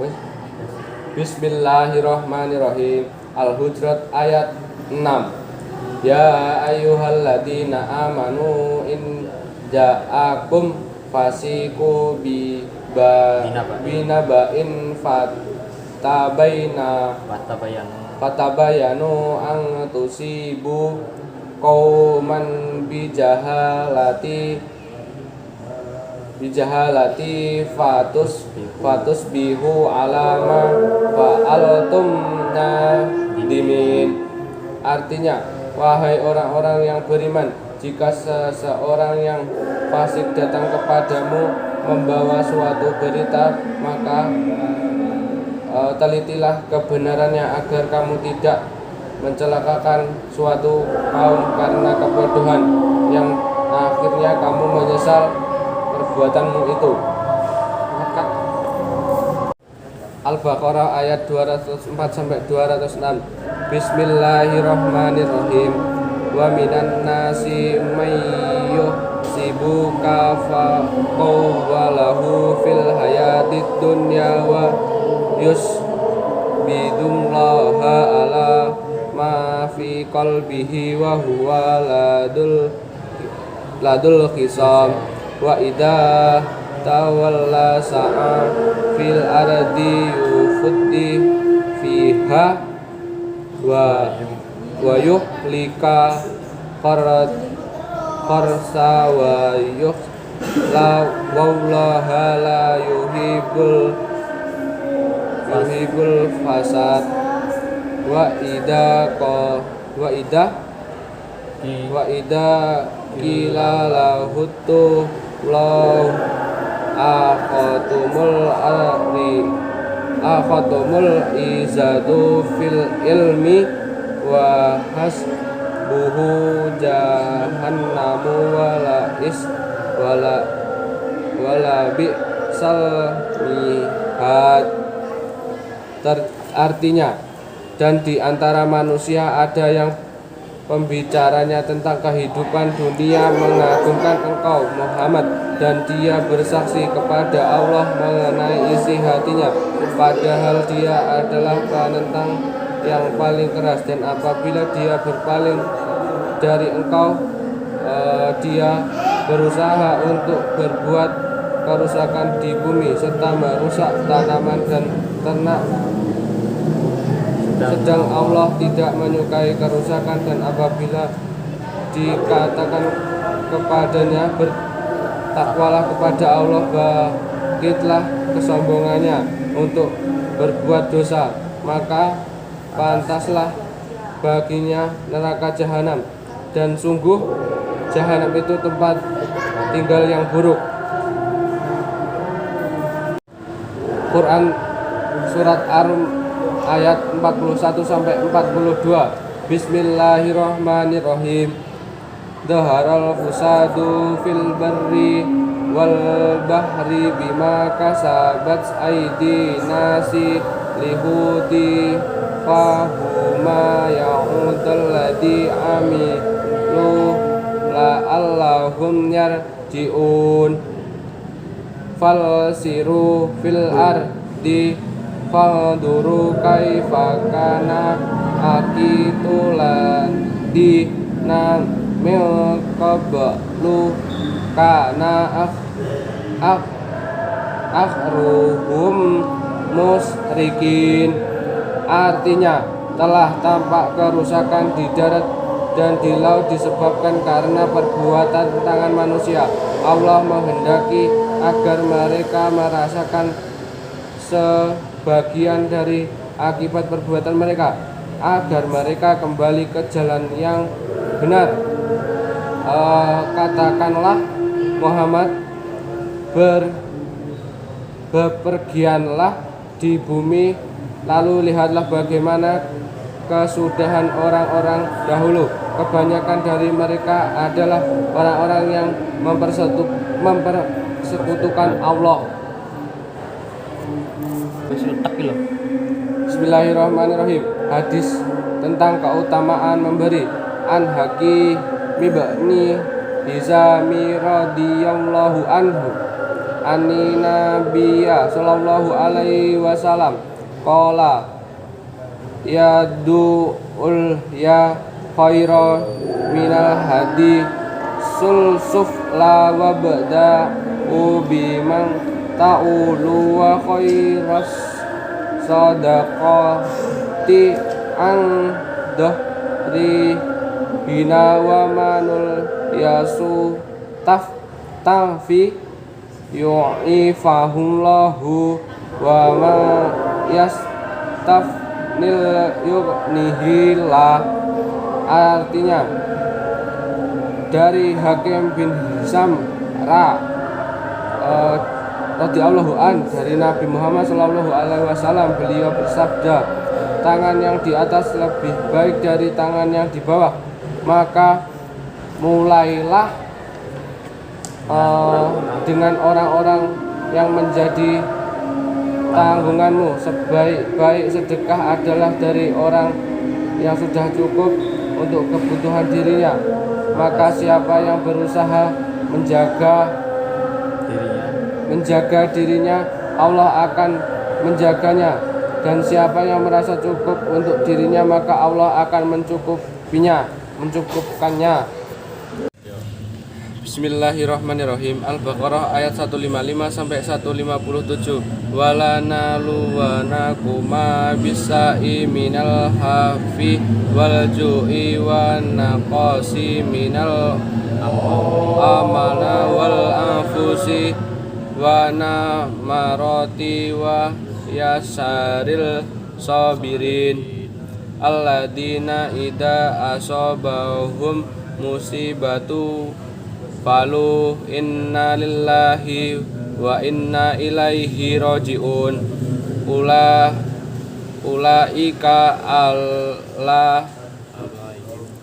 Wes. Bismillahirrahmanirrahim. Al-Hujurat ayat 6. Ya ayyuhalladzina amanu in ja'akum fasiqu binaba'in fatabayanu ang tusibu qauman bijahalati fatus bihu alama fa'altum nadimin. Artinya, wahai orang-orang yang beriman, jika seseorang yang fasik datang kepadamu membawa suatu berita, maka telitilah kebenarannya agar kamu tidak mencelakakan suatu kaum karena kebodohan yang akhirnya kamu menyesal perbuatanmu itu. Al-Baqarah ayat 204 sampai 206. Bismillahirrahmanirrahim. Wa minan nasi mayyusibuka faqawwalahu fil hayatid dunya wa yusbidullaha ala ma fi qalbihi wa huwa ladul khisam wa idza tawalla sa'a fil ardi yufdi fiha wa yuhlika qarsa wa yuhla wallaha la yuhibbul fasad wa ida qila lahu law akhatumul izadu fil ilmi wa hasbuhu jahannamu wala bi'sal mihad. Artinya, dan di antara manusia ada yang pembicaranya tentang kehidupan dunia mengagungkan engkau Muhammad, dan dia bersaksi kepada Allah mengenai isi hatinya, padahal dia adalah penentang yang paling keras. Dan apabila dia berpaling dari engkau, dia berusaha untuk berbuat kerusakan di bumi serta merusak tanaman dan ternak, sedang Allah tidak menyukai kerusakan. Dan apabila dikatakan kepadanya, bertakwalah kepada Allah, bangkitlah kesombongannya untuk berbuat dosa, maka pantaslah baginya neraka jahanam, dan sungguh jahanam itu tempat tinggal yang buruk. Quran surat Ar-Rum ayat 41 sampai 42. Bismillahirrahmanirrahim. Dhaharal fusadu fil barri wal bahri bima kasabat aidi nasi lihuti fahuma ya'udul ladhi amilu la'allahum yarji'un. Falsiru fil ardi fanduru kaifa kana aqitulan di nang mil qablu kana akhruhum musrikin. Artinya, telah tampak kerusakan di darat dan di laut disebabkan karena perbuatan tangan manusia. Allah menghendaki agar mereka merasakan sebagian dari akibat perbuatan mereka, agar mereka kembali ke jalan yang benar. Katakanlah Muhammad, bepergianlah di bumi, lalu lihatlah bagaimana kesudahan orang-orang dahulu. Kebanyakan dari mereka adalah orang-orang yang mempersekutukan Allah. Bismillahirrahmanirrahim. Hadis tentang keutamaan memberi. An Hakim ibni Hizami radhiyallahu anhu Ani Nabiya sallallahu alaihi wasallam qala ya du'ul ya khaira minal hadi sulsuf la wabda biman ta'ulu wa khairas sadaqati an dahri hina wa manul yasu tafi yu'ifahullahu wa ma yastafnil yugnihillah. Artinya dari Hakim bin Hizam radhiyallahu an dari Nabi Muhammad sallallahu alaihi wasallam, beliau bersabda, tangan yang di atas lebih baik dari tangan yang di bawah, maka mulailah dengan orang-orang yang menjadi tanggunganmu. Sebaik-baik sedekah adalah dari orang yang sudah cukup untuk kebutuhan dirinya, maka siapa yang berusaha menjaga dirinya, Allah akan menjaganya, dan siapa yang merasa cukup untuk dirinya, maka Allah akan mencukupkannya. Bismillahirrahmanirrahim. Al-Baqarah ayat 155 sampai 157. Wala naluwanakuma bisa'i minal hafi wal ju'i wan naqasi minal amala wal anfusi wa namarati wa yasaril sabirin alladina ida asobahum musibatu qalu inna lillahi wa inna ilaihi rajiun ulaika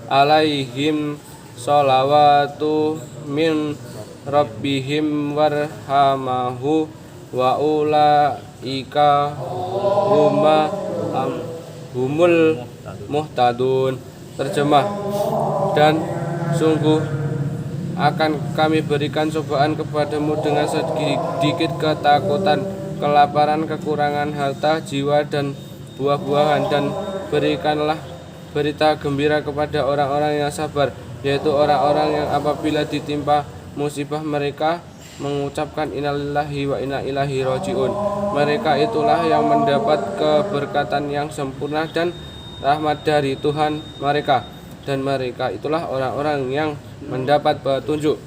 alaihim sholawatu min rabbihim warhamahu wa ulaika humul muhtadun. Terjemah: dan sungguh akan kami berikan cobaan kepadamu dengan sedikit ketakutan, kelaparan, kekurangan harta, jiwa, dan buah-buahan, dan berikanlah berita gembira kepada orang-orang yang sabar, yaitu orang-orang yang apabila ditimpa musibah mereka mengucapkan innalillahi wa inna ilaihi rajiun. Mereka itulah yang mendapat keberkatan yang sempurna dan rahmat dari Tuhan mereka, dan mereka itulah orang-orang yang mendapat petunjuk.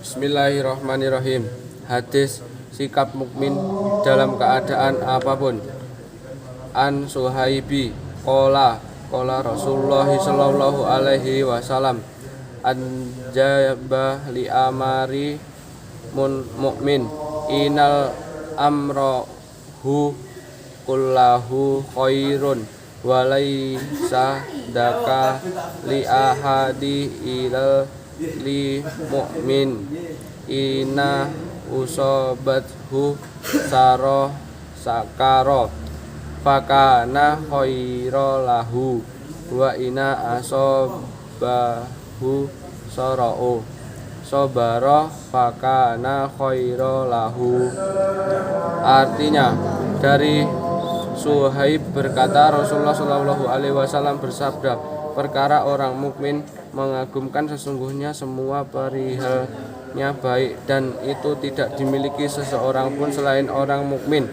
Bismillahirrahmanirrahim. Hadis sikap mukmin dalam keadaan apapun. An Suhaibi qala Rasulullah sallallahu alaihi wasallam anjaba li amari mukmin inal amrohu kullahu khairun walaisa daka li ahadi ilal li mu'min ina usobathu saro sakaro fakana khaira lahu wa ina asobahu sora'u sobaro fakana khaira lahu. Artinya, dari Suhaib berkata, Rasulullah Shallallahu Alaihi Wasallam bersabda, perkara orang mukmin mengagumkan, sesungguhnya semua perihalnya baik, dan itu tidak dimiliki seseorang pun selain orang mukmin.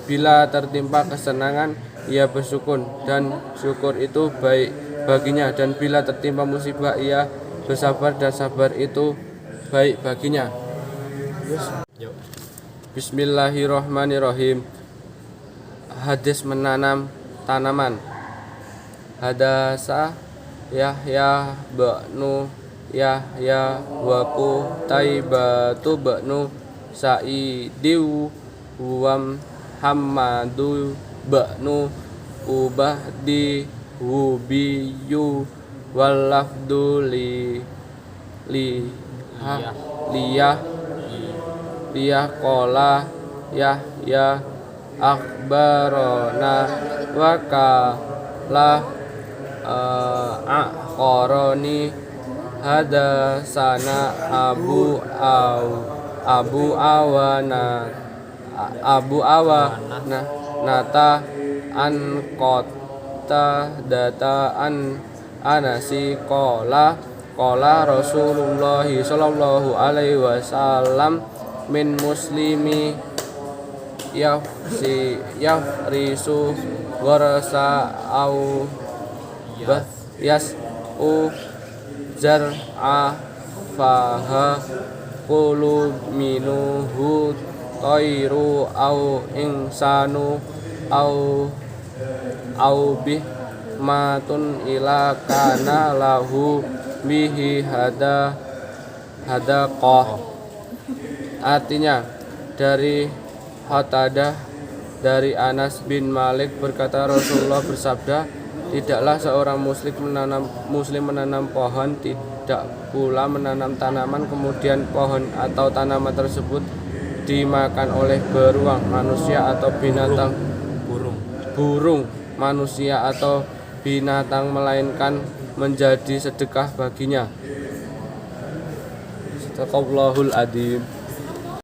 Bila tertimpa kesenangan, ia bersyukur, dan syukur itu baik baginya, dan bila tertimpa musibah, ia bersabar, dan sabar itu baik baginya. Bismillahirrahmanirrahim. Hadis menanam tanaman. Hadasa Yahya ba'nu Yahya wa Qutaibatu ba'nu Sa'idiw wa Hamadu ba'nu Ubahdi Wubiyu walafdu liyah kola Yahya akhbarona wakala aqoroni hadasana Abu Awana Abu Awana nata an kota data an anasi kola Rasulullah sallallahu alaihi wasallam min muslimi yafrisu warasa au yas'u zar'a faha qulu minuhu tairu au insanu au bih matun ila kana lahu bihi hadaqah. Artinya dari Qatadah dari Anas bin Malik berkata, Rasulullah bersabda, tidaklah seorang muslim menanam pohon, tidak pula menanam tanaman kemudian pohon atau tanaman tersebut dimakan oleh beruang manusia atau binatang burung manusia atau binatang, melainkan menjadi sedekah baginya. Sadaqallahul adzim.